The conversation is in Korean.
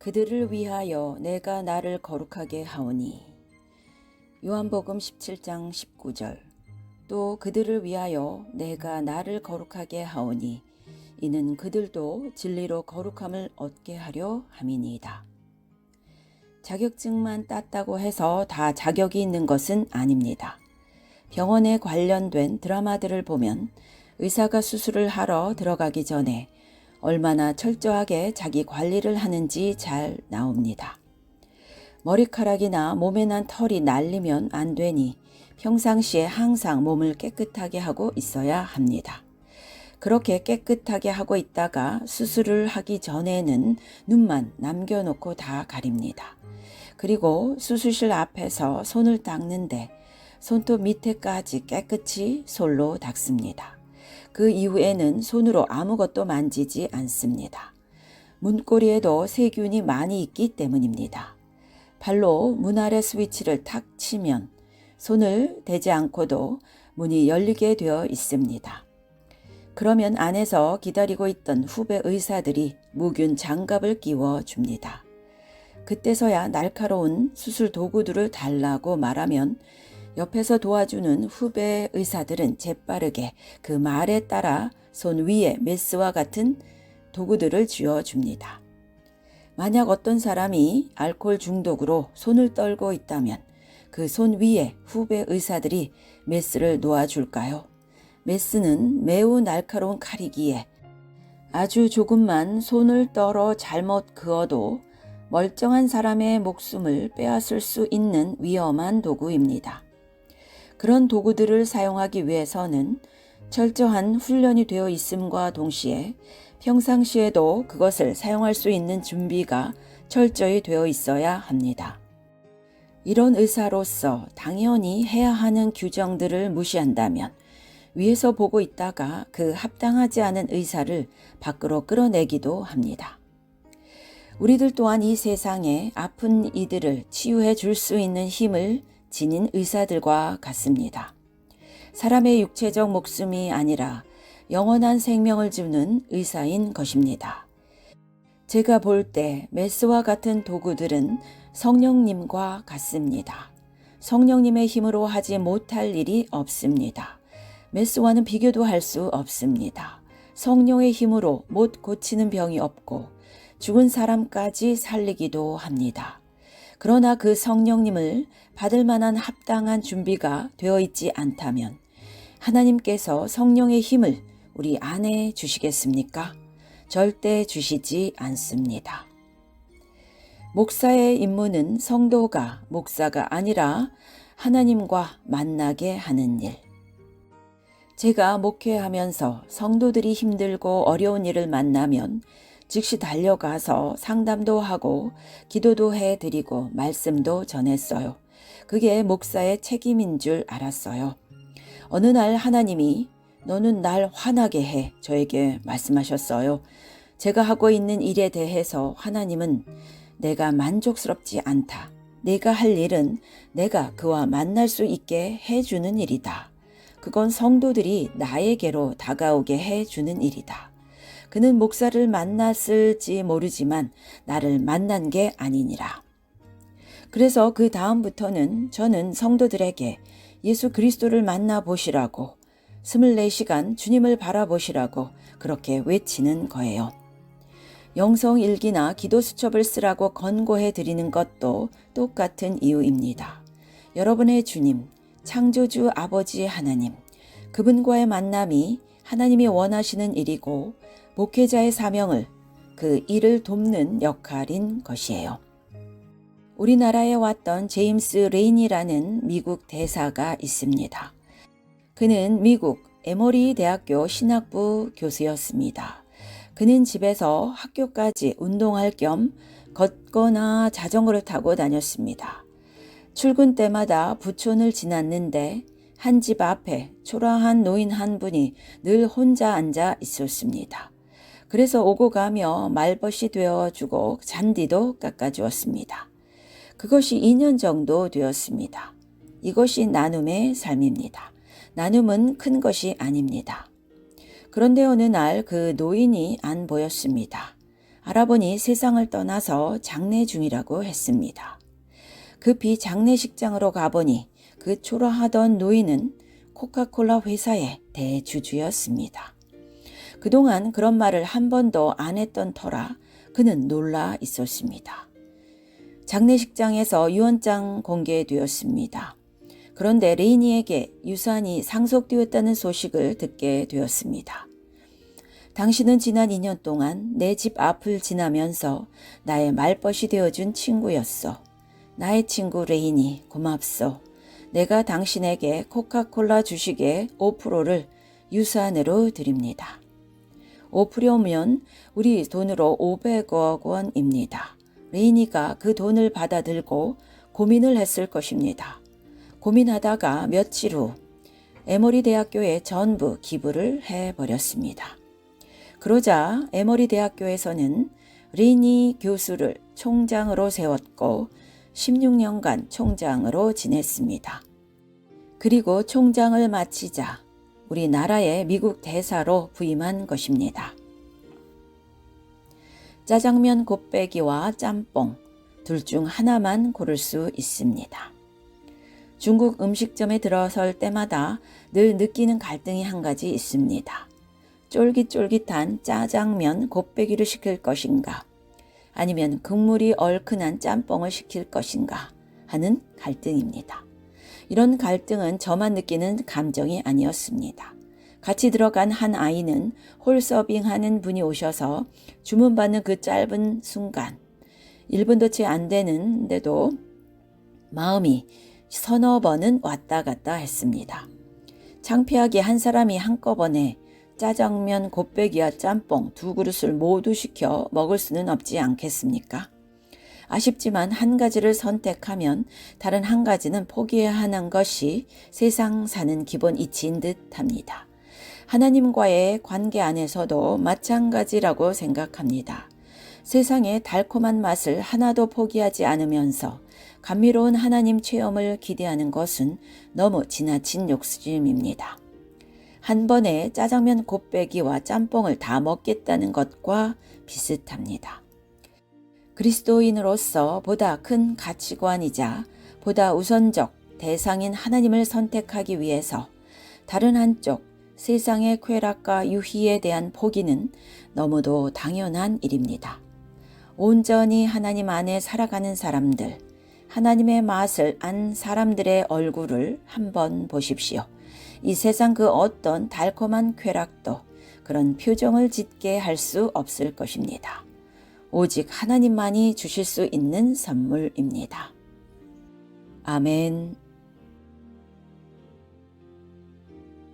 그들을 위하여 내가 나를 거룩하게 하오니. 요한복음 17장 19절. 또 그들을 위하여 내가 나를 거룩하게 하오니 이는 그들도 진리로 거룩함을 얻게 하려 함이니이다. 자격증만 땄다고 해서 다 자격이 있는 것은 아닙니다. 병원에 관련된 드라마들을 보면 의사가 수술을 하러 들어가기 전에 얼마나 철저하게 자기 관리를 하는지 잘 나옵니다. 머리카락이나 몸에 난 털이 날리면 안 되니 평상시에 항상 몸을 깨끗하게 하고 있어야 합니다. 그렇게 깨끗하게 하고 있다가 수술을 하기 전에는 눈만 남겨놓고 다 가립니다. 그리고 수술실 앞에서 손을 닦는데 손톱 밑에까지 깨끗이 솔로 닦습니다. 그 이후에는 손으로 아무것도 만지지 않습니다. 문고리에도 세균이 많이 있기 때문입니다. 발로 문 아래 스위치를 탁 치면 손을 대지 않고도 문이 열리게 되어 있습니다. 그러면 안에서 기다리고 있던 후배 의사들이 무균 장갑을 끼워 줍니다. 그때서야 날카로운 수술 도구들을 달라고 말하면 옆에서 도와주는 후배 의사들은 재빠르게 그 말에 따라 손 위에 메스와 같은 도구들을 쥐어줍니다. 만약 어떤 사람이 알코올 중독으로 손을 떨고 있다면 그 손 위에 후배 의사들이 메스를 놓아줄까요? 메스는 매우 날카로운 칼이기에 아주 조금만 손을 떨어 잘못 그어도 멀쩡한 사람의 목숨을 빼앗을 수 있는 위험한 도구입니다. 그런 도구들을 사용하기 위해서는 철저한 훈련이 되어 있음과 동시에 평상시에도 그것을 사용할 수 있는 준비가 철저히 되어 있어야 합니다. 이런 의사로서 당연히 해야 하는 규정들을 무시한다면 위에서 보고 있다가 그 합당하지 않은 의사를 밖으로 끌어내기도 합니다. 우리들 또한 이 세상에 아픈 이들을 치유해 줄 수 있는 힘을 지닌 의사들과 같습니다. 사람의 육체적 목숨이 아니라 영원한 생명을 주는 의사인 것입니다. 제가 볼 때 메스와 같은 도구들은 성령님과 같습니다. 성령님의 힘으로 하지 못할 일이 없습니다. 메스와는 비교도 할 수 없습니다. 성령의 힘으로 못 고치는 병이 없고 죽은 사람까지 살리기도 합니다. 그러나 그 성령님을 받을 만한 합당한 준비가 되어 있지 않다면 하나님께서 성령의 힘을 우리 안에 주시겠습니까? 절대 주시지 않습니다. 목사의 임무는 성도가 목사가 아니라 하나님과 만나게 하는 일. 제가 목회하면서 성도들이 힘들고 어려운 일을 만나면 즉시 달려가서 상담도 하고 기도도 해드리고 말씀도 전했어요. 그게 목사의 책임인 줄 알았어요. 어느 날 하나님이 너는 날 화나게 해 저에게 말씀하셨어요. 제가 하고 있는 일에 대해서 하나님은 내가 만족스럽지 않다. 내가 할 일은 내가 그와 만날 수 있게 해주는 일이다. 그건 성도들이 나에게로 다가오게 해주는 일이다. 그는 목사를 만났을지 모르지만 나를 만난 게 아니니라. 그래서 그 다음부터는 저는 성도들에게 예수 그리스도를 만나보시라고 24시간 주님을 바라보시라고 그렇게 외치는 거예요. 영성일기나 기도수첩을 쓰라고 권고해 드리는 것도 똑같은 이유입니다. 여러분의 주님, 창조주 아버지 하나님, 그분과의 만남이 하나님이 원하시는 일이고 목회자의 사명을 그 일을 돕는 역할인 것이에요. 우리나라에 왔던 제임스 레인이라는 미국 대사가 있습니다. 그는 미국 에머리 대학교 신학부 교수였습니다. 그는 집에서 학교까지 운동할 겸 걷거나 자전거를 타고 다녔습니다. 출근 때마다 부촌을 지났는데 한 집 앞에 초라한 노인 한 분이 늘 혼자 앉아 있었습니다. 그래서 오고 가며 말벗이 되어주고 잔디도 깎아주었습니다. 그것이 2년 정도 되었습니다. 이것이 나눔의 삶입니다. 나눔은 큰 것이 아닙니다. 그런데 어느 날 그 노인이 안 보였습니다. 알아보니 세상을 떠나서 장례 중이라고 했습니다. 급히 장례식장으로 가보니 그 초라하던 노인은 코카콜라 회사의 대주주였습니다. 그동안 그런 말을 한 번도 안 했던 터라 그는 놀라 있었습니다. 장례식장에서 유언장 공개되었습니다. 그런데 레이니에게 유산이 상속되었다는 소식을 듣게 되었습니다. 당신은 지난 2년 동안 내 집 앞을 지나면서 나의 말벗이 되어준 친구였어. 나의 친구 레이니, 고맙소. 내가 당신에게 코카콜라 주식의 5%를 유산으로 드립니다. 5%면 우리 돈으로 500억 원입니다. 레이니가 그 돈을 받아들고 고민을 했을 것입니다. 고민하다가 며칠 후 에머리 대학교에 전부 기부를 해버렸습니다. 그러자 에머리 대학교에서는 레이니 교수를 총장으로 세웠고 16년간 총장으로 지냈습니다. 그리고 총장을 마치자 우리나라의 미국 대사로 부임한 것입니다. 짜장면 곱빼기와 짬뽕 둘 중 하나만 고를 수 있습니다. 중국 음식점에 들어설 때마다 늘 느끼는 갈등이 한 가지 있습니다. 쫄깃쫄깃한 짜장면 곱빼기를 시킬 것인가 아니면 국물이 얼큰한 짬뽕을 시킬 것인가 하는 갈등입니다. 이런 갈등은 저만 느끼는 감정이 아니었습니다. 같이 들어간 한 아이는 홀 서빙하는 분이 오셔서 주문받는 그 짧은 순간 1분도 채 안 되는데도 마음이 서너 번은 왔다 갔다 했습니다. 창피하게 한 사람이 한꺼번에 짜장면, 곱빼기와 짬뽕 두 그릇을 모두 시켜 먹을 수는 없지 않겠습니까? 아쉽지만 한 가지를 선택하면 다른 한 가지는 포기해야 하는 것이 세상 사는 기본 이치인 듯합니다. 하나님과의 관계 안에서도 마찬가지라고 생각합니다. 세상의 달콤한 맛을 하나도 포기하지 않으면서 감미로운 하나님 체험을 기대하는 것은 너무 지나친 욕심입니다. 한 번에 짜장면 곱빼기와 짬뽕을 다 먹겠다는 것과 비슷합니다. 그리스도인으로서 보다 큰 가치관이자 보다 우선적 대상인 하나님을 선택하기 위해서 다른 한쪽 세상의 쾌락과 유희에 대한 포기는 너무도 당연한 일입니다. 온전히 하나님 안에 살아가는 사람들, 하나님의 맛을 안 사람들의 얼굴을 한번 보십시오. 이 세상 그 어떤 달콤한 쾌락도 그런 표정을 짓게 할 수 없을 것입니다. 오직 하나님만이 주실 수 있는 선물입니다. 아멘.